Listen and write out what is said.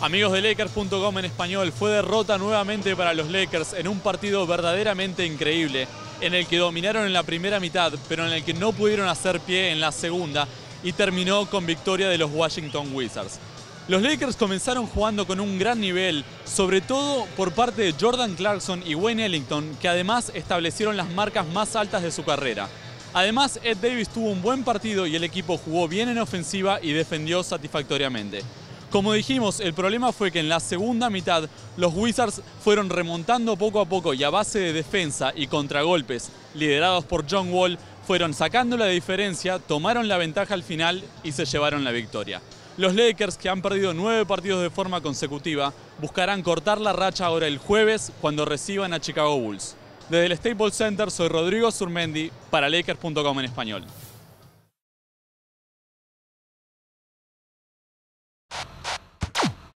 Amigos de Lakers.com en español, fue derrota nuevamente para los Lakers en un partido verdaderamente increíble, en el que dominaron en la primera mitad, pero en el que no pudieron hacer pie en la segunda y terminó con victoria de los Washington Wizards. Los Lakers comenzaron jugando con un gran nivel, sobre todo por parte de Jordan Clarkson y Wayne Ellington, que además establecieron las marcas más altas de su carrera. Además, Ed Davis tuvo un buen partido y el equipo jugó bien en ofensiva y defendió satisfactoriamente. Como dijimos, el problema fue que en la segunda mitad los Wizards fueron remontando poco a poco y a base de defensa y contragolpes, liderados por John Wall, fueron sacando la diferencia, tomaron la ventaja al final y se llevaron la victoria. Los Lakers, que han perdido 9 partidos de forma consecutiva, buscarán cortar la racha ahora el jueves cuando reciban a Chicago Bulls. Desde el Staples Center soy Rodrigo Surmendi para Lakers.com en español.